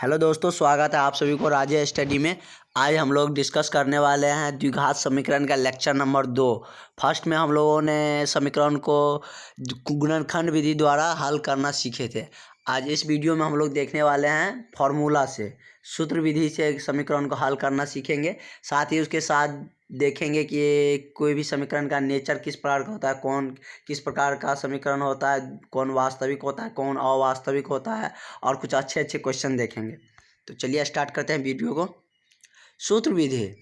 Hello दोस्तों, स्वागत है आप सभी को राजे स्टडी में। आज हम लोग डिस्कस करने वाले हैं द्विघात समीकरण का लेक्चर नंबर 2। फर्स्ट में हम लोगों ने समीकरण को गुणनखंड विधि द्वारा हल करना सीखे थे। आज इस वीडियो में हम लोग देखने वाले हैं फॉर्मूला से, सूत्र विधि से समीकरण को हल करना सीखेंगे। साथ ही उसके साथ देखेंगे कि कोई भी समीकरण का नेचर किस प्रकार का होता है, कौन किस प्रकार का समीकरण होता है, कौन वास्तविक होता है, कौन अवास्तविक होता है, और कुछ अच्छे अच्छे क्वेश्चन देखेंगे। तो चलिए स्टार्ट करते हैं वीडियो को। सूत्र विधि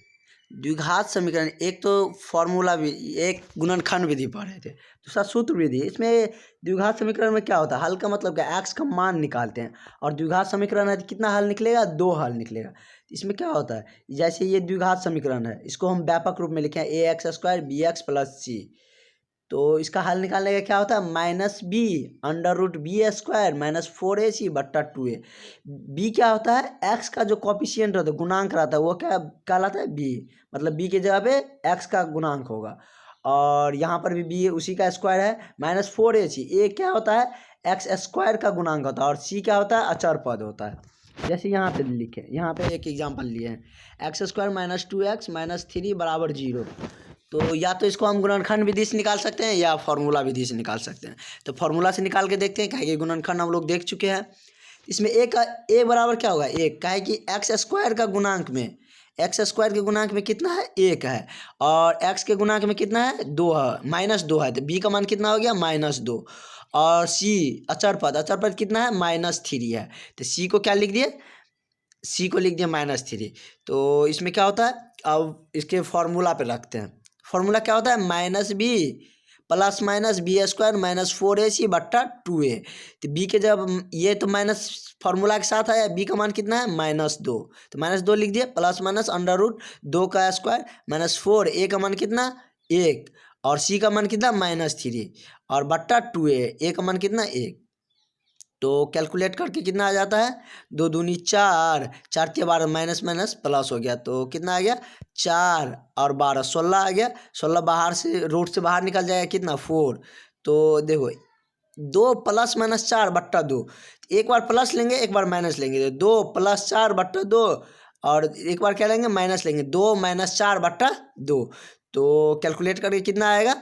द्विघात समीकरण, एक तो फॉर्मूला भी, एक गुणनखंड विधि पढ़े थे, दूसरा सूत्र विधि। इसमें द्विघात समीकरण में क्या होता है, हल का मतलब क्या, एक्स का मान निकालते हैं। और द्विघात समीकरण है तो कितना हल निकलेगा, 2 हल निकलेगा। इसमें क्या होता है, जैसे ये द्विघात समीकरण है, इसको हम व्यापक रूप में लिखे हैं a(x²) bx + c। तो इसका हल निकालने का क्या होता है, -b√b² - 4ac/2a। b क्या होता है, x का जो कॉफिशिएंट होता है, गुणांक रहता है, वो क्या कहलाता है, b। मतलब b की जगह पे x का गुणांक होगा। और यहाँ पर भी b उसी का स्क्वायर है, -4ac। a क्या होता है, x² का गुणांक होता है, और c क्या होता है, अचर पद होता है। जैसे यहाँ पे लिखे, यहाँ पे एक एग्जाम्पल लिए हैं, x² - 2x - 3 = 0। तो या तो इसको हम गुणनखंड विधि से निकाल सकते हैं या फॉर्मूला विधि से निकाल सकते हैं। तो फॉर्मूला से निकाल के देखते हैं, कहे कि गुणनखंड हम लोग देख चुके हैं। इसमें ए का ए बराबर क्या होगा, 1, कहे कि x² का गुणांक में, x² के गुणांक में कितना है, 1 है, और x के गुणांक में कितना है, 2 है, -2 है। तो b का मान कितना हो गया, -2। और c अचर पद कितना है, -3 है। तो c को क्या लिख दिए, c को लिख दिया -3। तो इसमें क्या होता है, अब इसके फॉर्मूला पे रखते हैं। फॉर्मूला क्या होता है, -b ± b² - 4ac/2a। तो b के जब ये तो माइनस फॉर्मूला के साथ आया, b का मान कितना है, -2। तो -2 लिख दिए, प्लस माइनस √2 का स्क्वायर -4, a का मान कितना, 1, और c का मान कितना, -3, और बट्टा 2a, a का मान कितना, 1। तो कैलकुलेट करके कितना आ जाता है, 2 दूनी 4, 4 के 12, माइनस माइनस प्लस हो गया, तो कितना आ गया, 4 और 12 16 आ गया। 16 बाहर से, रूट से बाहर निकल जाएगा, कितना, 4। तो देखो 2 + -4/2, एक बार प्लस लेंगे एक बार माइनस लेंगे, 2 + 4/2, और एक बार क्या लेंगे, माइनस लेंगे, 2 - 4/2। तो कैलकुलेट करके कितना आएगा,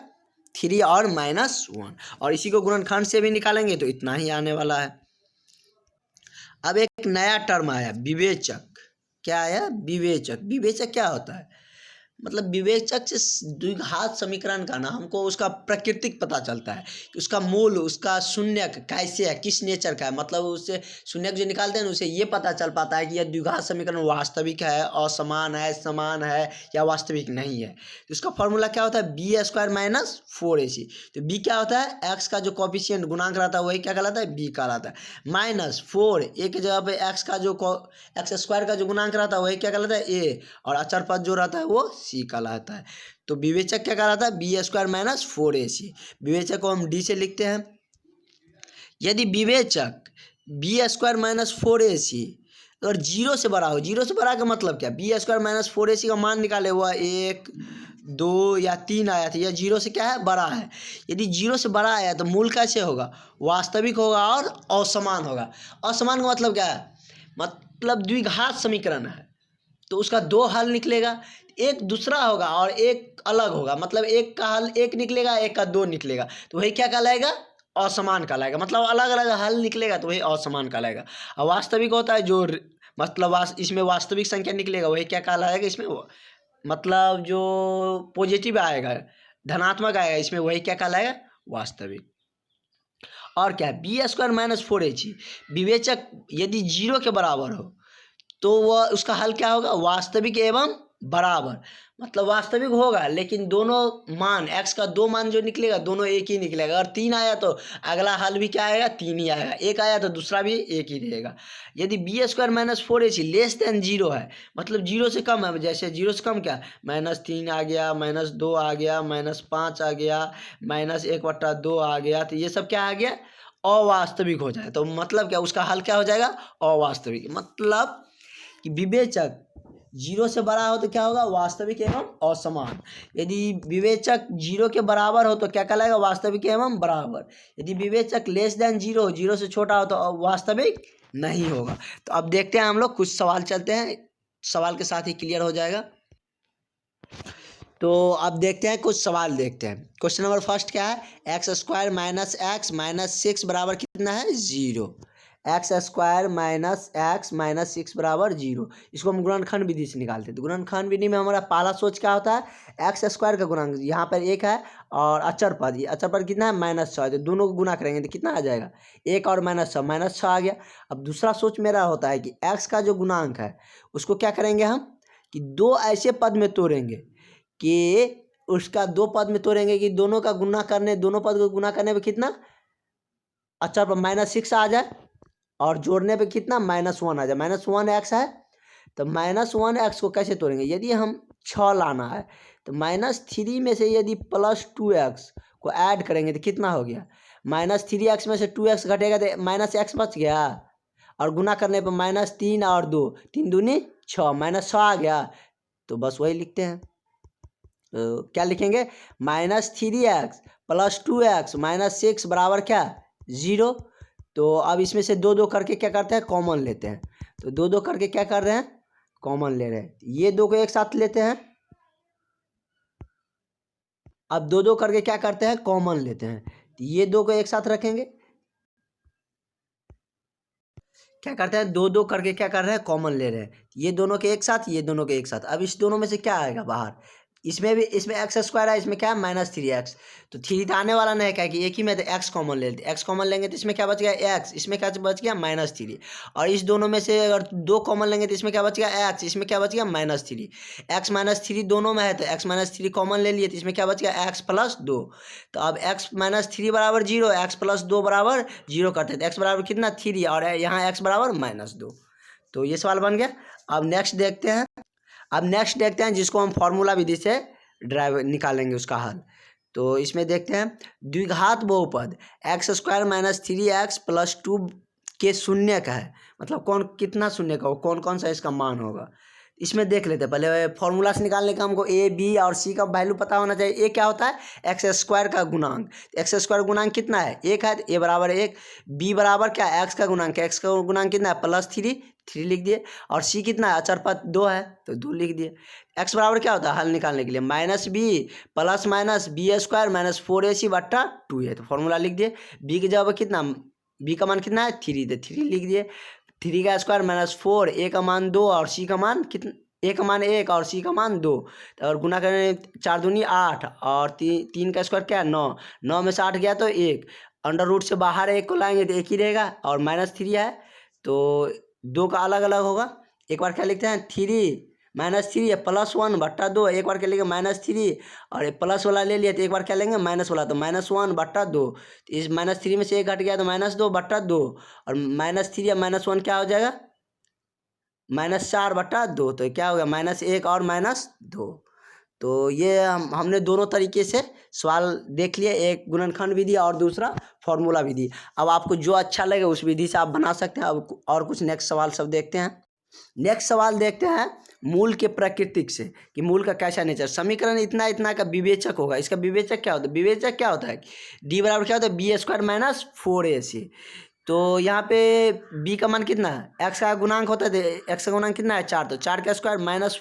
3 और -1। और इसी को गुणनखंड से भी निकालेंगे तो इतना ही आने वाला है। अब एक नया टर्म आया, विवेचक। क्या आया, विवेचक। विवेचक क्या होता है, मतलब विवेचक से द्विघात समीकरण का ना हमको उसका प्राकृतिक पता चलता है कि उसका मूल, उसका शून्यक कैसे है, किस नेचर का है। मतलब उससे शून्यक जो निकालते हैं ना, उसे ये पता चल पाता है कि यह द्विघात समीकरण वास्तविक है, असमान है, समान है, या वास्तविक नहीं है। तो उसका फॉर्मूला क्या होता है, b² - 4ac। तो b क्या होता है, x का जो कॉफिशिएंट गुणांक रहता है वही क्या कहलाता है, b कहलाता है। -4, a की जगह पे x का जो x² का जो गुणांक रहता है वही क्या कहलाता है, a, और अचर पद जो रहता है वो c कहलाता है। तो विवेचक क्या कहलाता है, b² - 4ac। विवेचक को हम d से लिखते हैं। यदि विवेचक b² - 4ac अगर 0 से बड़ा हो, 0 से बड़ा का मतलब क्या, b² - 4ac का मान निकाले हुआ 1, 2 या 3 आया था, यह 0 से क्या है, बड़ा है। यदि 0 से बड़ा आया तो मूल कैसे होगा, वास्तविक होगा और असमान होगा। असमान का मतलब क्या है, मतलब द्विघात समीकरण है तो उसका 2 हल निकलेगा, एक दूसरा होगा और एक अलग होगा। मतलब एक का हल 1 निकलेगा, एक का 2 निकलेगा, तो वही क्या कहलाएगा, असमान कहलाएगा। मतलब अलग अलग हल निकलेगा तो वही असमान कहलाएगा। और वास्तविक होता है जो मतलब इसमें वास्तविक संख्या निकलेगा वही क्या कहलाएगा, इसमें मतलब जो पॉजिटिव आएगा, धनात्मक आएगा, इसमें वही क्या कहलाएगा, वास्तविक। और क्या है, b² - 4ac। विवेचक यदि 0 के बराबर हो तो वह उसका हल क्या होगा, वास्तविक एवं बराबर। मतलब वास्तविक होगा लेकिन दोनों मान, x का 2 मान जो निकलेगा दोनों एक ही निकलेगा। अगर 3 आया तो अगला हल भी क्या आएगा, 3 ही आएगा। 1 आया तो दूसरा भी 1 ही रहेगा। यदि b² - 4ac लेस देन 0 है, मतलब 0 से कम है, जैसे 0 से कम क्या, -3 आ गया, -2 आ गया, -5 आ गया, -1/2 आ गया, तो ये सब क्या आ गया, अवास्तविक हो जाए। तो मतलब क्या, उसका हल क्या हो जाएगा, अवास्तविक। मतलब कि विवेचक जीरो से बड़ा हो तो क्या होगा, वास्तविक एवं असमान। यदि विवेचक जीरो के बराबर हो तो क्या कहलाएगा, वास्तविक एवं बराबर। यदि विवेचक लेस देन जीरो, जीरो से छोटा हो तो वास्तविक नहीं होगा। तो अब देखते हैं हम लोग कुछ सवाल, चलते हैं सवाल के साथ ही क्लियर हो जाएगा। तो अब देखते हैं कुछ सवाल, देखते हैं। क्वेश्चन नंबर फर्स्ट क्या है, x square minus x minus six बराबर कितना है, zero. X square minus x minus six बराबर जीरो। इसको हम गुणनखंड विधि से निकालते हैं। तो गुणनखंड विधि में हमारा पहला सोच क्या होता है, एक्स स्क्वायर का गुणांक यहाँ पर एक है और अचर पद, ये अचर पद कितना है, माइनस छः। तो दोनों को गुना करेंगे तो कितना आ जाएगा, एक और माइनस छः, माइनस छः आ गया। अब दूसरा सोच मेरा होता है कि एक्स का जो गुणांक है उसको क्या करेंगे हम, कि दो ऐसे पद में तोड़ेंगे कि उसका दो पद में तोड़ेंगे कि दोनों का गुना करने, दोनों पद को गुना करने पे कितना, अच्छा पर माइनस सिक्स आ जाए और जोड़ने पे कितना, माइनस वन आ जाए। माइनस वन एक्स है तो माइनस वन एक्स को कैसे तोड़ेंगे, यदि हम छः लाना है तो माइनस थ्री में से यदि प्लस टू एक्स को ऐड करेंगे तो कितना हो गया, माइनस थ्री एक्स में से टू एक्स घटेगा तो माइनस एक्स बच गया, और गुना करने पर माइनस तीन और दो, तीन दूनी छः, माइनस छः आ गया। तो बस वही लिखते हैं। तो क्या लिखेंगे, minus three x plus two x minus six बराबर क्या, जीरो। तो अब इसमें से दो दो करके क्या करते हैं, कॉमन लेते हैं। तो दो दो करके क्या कर रहे हैं, कॉमन ले रहे हैं। ये दो को एक साथ लेते हैं, अब दो दो करके क्या करते हैं, कॉमन लेते हैं। तो ये दो को एक साथ रखेंगे, क्या करते हैं, दो दो करके क्या कर रहे हैं, कॉमन ले रहे हैं। ये दोनों के एक साथ, ये दोनों के एक साथ। अब इस दोनों में से क्या आएगा बाहर, इसमें भी, इसमें एक्स स्क्वायर है, इसमें क्या है, माइनस थ्री एक्स। तो थ्री तो आने वाला नहीं, क्या कि एक ही में, तो एक्स कॉमन ले लेते, एक्स कॉमन लेंगे तो इसमें क्या बच गया, एक्स, इसमें क्या बच गया, माइनस थ्री। और इस दोनों में से अगर दो कॉमन लेंगे तो इसमें क्या बच गया, एक्स, इसमें क्या बच गया, minus three. X minus three दोनों में है तो एक्स माइनस थ्री कॉमन ले लिए तो इसमें क्या बच गया, एक्स प्लस दो। तो अब एक्स माइनस थ्री बराबर जीरो, एक्स प्लस दो बराबर जीरो करते हैं तो एक्स बराबर कितना, थ्री, और यहाँ एक्स बराबर माइनस दो। तो ये सवाल बन गया। अब नेक्स्ट देखते हैं, अब नेक्स्ट देखते हैं जिसको हम फॉर्मूला विधि से ड्राइव निकालेंगे उसका हल। तो इसमें देखते हैं, द्विघात बहुपद x square minus three x plus two के शून्य का है, मतलब कौन कितना शून्य का हो, कौन कौन सा इसका मान होगा। इसमें देख लेते हैं पहले, फॉर्मूला से निकालने का हमको ए बी और सी का वैल्यू पता होना चाहिए। ए क्या होता है, एक्स स्क्वायर का गुणांक, एक्स स्क्वायर गुणांक कितना है, एक है, ए बराबर एक। बी बराबर क्या, एक्स का गुणांक, एक्स का गुणांक कितना है, प्लस थ्री, थ्री लिख दिए। और सी कितना है, अचर पद दो है तो दो लिख दिए। एक्स बराबर क्या होता है, हल निकालने के लिए minus B plus minus B square minus four A C बट्टा टू है, तो फॉर्मूला लिख दिए। बी की जगह कितना, बी का मान कितना है, थ्री, तो थ्री लिख दिए। थ्री का स्क्वायर माइनस फोर, ए का मान दो और सी का मान कितना, ए का मान एक और सी का मान दो। तो और गुना करें, चार दूनी आठ और तीन का स्क्वायर क्या है, नौ, नौ में से आठ गया तो एक, अंडर रूट से बाहर एक को लाएंगे तो एक ही रहेगा, और माइनस थ्री है तो दो का अलग अलग होगा। एक बार क्या लिखते हैं, थ्री माइनस थ्री है प्लस वन बट्टा दो, एक बार क्या लेंगे माइनस थ्री, और एक प्लस वाला ले लिया तो एक बार क्या लेंगे माइनस वाला, तो माइनस वन बट्टा दो। तो इस माइनस थ्री में से एक घट गया तो माइनस दो बट्टा दो, और माइनस थ्री या माइनस वन क्या हो जाएगा, माइनस चार बट्टा दो। तो क्या हो गया, माइनस एक और माइनस दो। तो ये हमने दोनों तरीके से सवाल देख लिए, एक गुणनखंड विधि और दूसरा फॉर्मूला विधि। अब आपको जो अच्छा लगे उस विधि से आप बना सकते हैं। अब और कुछ नेक्स्ट सवाल सब देखते हैं। नेक्स्ट सवाल देखते हैं मूल के प्राकृतिक से, कि मूल का कैसा नेचर। समीकरण इतना इतना का विवेचक होगा, इसका विवेचक क्या होता है, विवेचक क्या होता है, डी बराबर क्या होता है, B square minus four A सी। तो यहाँ पे बी का मान कितना है, एक्स का गुणांक होता है, एक्स का गुणांक कितना है, चार, तो चार का स्क्वायर माइनस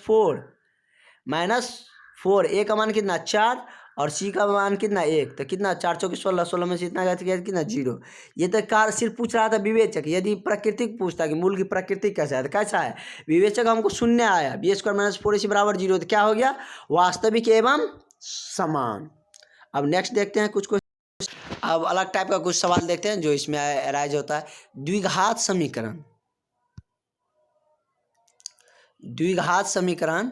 फोर, ए का मान कितना, चार, और सी का मान कितना, एक, तो कितना, चार चौकी सोलह, सोलह में से इतना गया कितना, जीरो। ये तो कार सिर्फ पूछ रहा था विवेचक। यदि प्राकृतिक पूछता कि मूल की प्राकृतिक कैसा है, तो कैसा है, विवेचक हमको शून्य आया, बी स्क्वायर माइनस फोर इसी बराबर जीरो, तो क्या हो गया, वास्तविक एवं समान। अब नेक्स्ट देखते हैं कुछ, अब अलग टाइप का कुछ सवाल देखते हैं जो इसमें अराइज होता है। द्विघात समीकरण, द्विघात समीकरण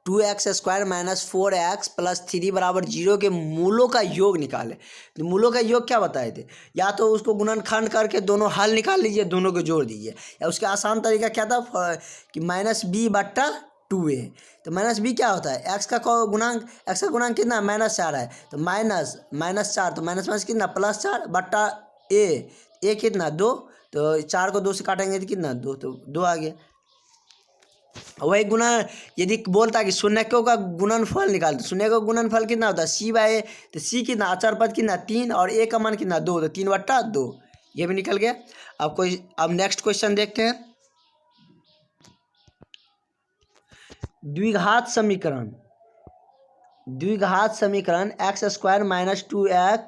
two x square minus four x plus three बराबर जीरो के मूलों का योग निकाले। तो मूलों का योग क्या बताए थे, या तो उसको गुणनखंड करके दोनों हल निकाल लीजिए, दोनों को जोड़ दीजिए, या उसका आसान तरीका क्या था कि माइनस बी बट्टा टू ए। तो माइनस बी क्या होता है, एक्स का गुणांक, एक्स का गुणांक कितना, माइनस चार है, तो माइनस चार, तो माइनस माइनस कितना, प्लस चार बट्टा ए कितना, दो, तो चार को दो से काटेंगे तो कितना, दो, तो दो आ गया। वही गुना, यदि बोलता कि शून्यकों का गुणनफल निकाल, तो शून्य का गुणनफल कितना होता है c/a, तो c कितना, अचर पद कितना 3 और a का मान कितना 2, तो 3/2, ये भी निकल गया। अब नेक्स्ट क्वेश्चन देखते हैं। द्विघात समीकरण x square minus 2x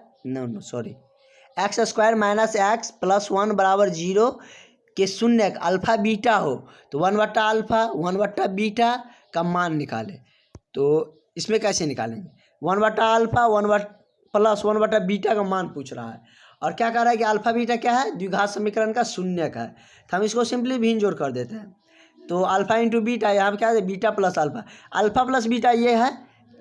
x square minus x plus 1 बराबर 0 के शून्य अल्फा बीटा हो, तो 1/α 1/बीटा का मान निकाले। तो इसमें कैसे निकालेंगे, 1/α 1 प्लस 1/बीटा का मान पूछ रहा है, और क्या कह रहा है कि अल्फा बीटा क्या है, द्विघात समीकरण का शून्यक है, तो हम इसको सिंपली भिन्न जोड़ कर देते हैं। तो अल्फा इंटू बीटा, यहाँ पर क्या है, beta plus alpha plus beta ये है,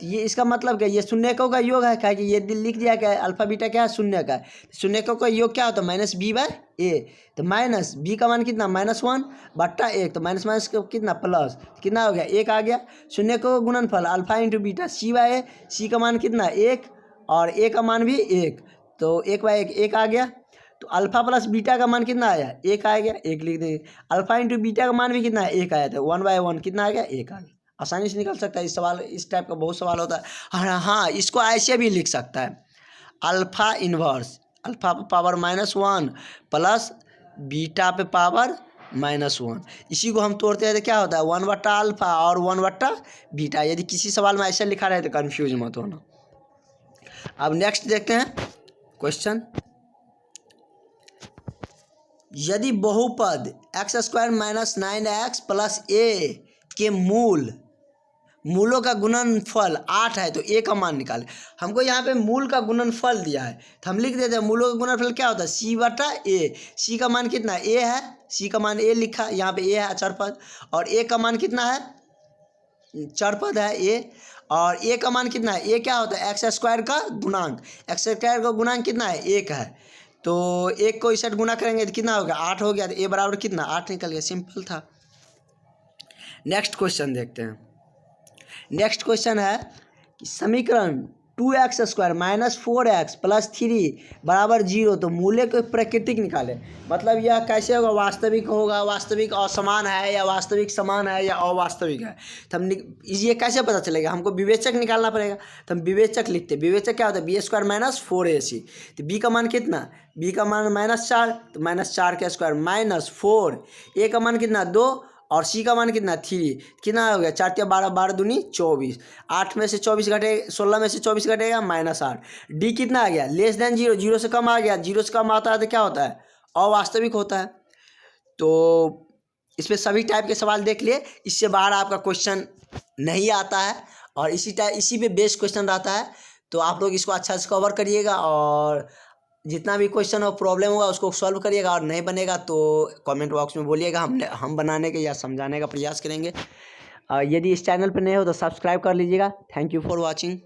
ये इसका मतलब क्या, ये शून्यकों का योग है, क्या कि ये लिख दिया क्या है, अल्फा बीटा क्या है, शून्य का है, शून्यकों का योग क्या होता है, -b/a, तो माइनस b का मान कितना -1/1, तो माइनस माइनस कितना प्लस, कितना हो गया 1 आ गया। शून्यकों का गुणनफल alpha into beta c/a, c का मान कितना 1 और a का मान भी 1, तो 1/1 1 आ गया। तो अल्फा प्लस बीटा का मान कितना आया, 1 आ गया, 1 लिख देंगे। अल्फा इंटू बीटा का मान भी कितना है, 1 आया था, 1/1 कितना आ गया, 1 आ गया। आसानी से निकल सकता है इस सवाल, इस टाइप का बहुत सवाल होता है। हाँ, इसको ऐसे भी लिख सकता है, अल्फा इन्वर्स, अल्फा पे पावर -1 प्लस बीटा पे पावर -1, इसी को हम तोड़ते हैं तो क्या होता है 1/α और 1/बीटा। यदि किसी सवाल में ऐसा लिखा रहे तो कन्फ्यूज मत होना। अब नेक्स्ट देखते हैं क्वेश्चन। यदि बहुपद x square minus 9x plus a के मूलों का गुणनफल 8 है, तो a का मान निकालें। हमको यहाँ पे मूल का गुणनफल दिया है, तो हम लिख देते हैं मूलों का गुणनफल क्या होता है, c/a, c का मान कितना a है, c का मान a लिखा, यहाँ पे a है अचर पद, और a का मान कितना है, चर पद है a, और a का मान कितना है, a क्या होता है, एक्स स्क्वायर का गुणांक, एक्स स्क्वायर का गुणांक कितना है 1 है, तो 1 को 61 गुना करेंगे तो कितना हो गया 8 हो गया, तो a बराबर कितना 8 निकल गया, सिंपल था। नेक्स्ट क्वेश्चन देखते हैं। नेक्स्ट क्वेश्चन है कि समीकरण 2x square minus 4x plus 3 बराबर 0, तो मूल्य को प्राकृतिक निकाले। मतलब यह कैसे होगा, वास्तविक होगा, वास्तविक असमान है, या वास्तविक समान है, या अवास्तविक है। तो हम ये कैसे पता चलेगा, हमको विवेचक निकालना पड़ेगा, तो हम विवेचक लिखते हैं। विवेचक क्या होता है, b² माइनस 4ac, तो b का मान कितना, b का मान -4, तो -4 का स्क्वायर -4, a का मान कितना 2 और c का मान कितना 3, कितना हो गया 4 × 12 12 दूनी 24, 8 में से 24 घटेगा, 16 में से 24 घटेगा -8, d कितना आ गया <0, 0 से कम आ गया, 0 से कम आता है तो क्या होता है, अवास्तविक होता है। तो इसमें सभी टाइप के सवाल देख लिए, इससे बाहर आपका क्वेश्चन नहीं आता है, और इसी पे बेस्ड क्वेश्चन रहता है। तो आप लोग इसको अच्छा से कवर करिएगा, और जितना भी क्वेश्चन और प्रॉब्लम होगा उसको सॉल्व करिएगा, और नहीं बनेगा तो कमेंट बॉक्स में बोलिएगा, हम बनाने के या समझाने का प्रयास करेंगे। यदि इस चैनल पर नए हो तो सब्सक्राइब कर लीजिएगा। Thank you for watching.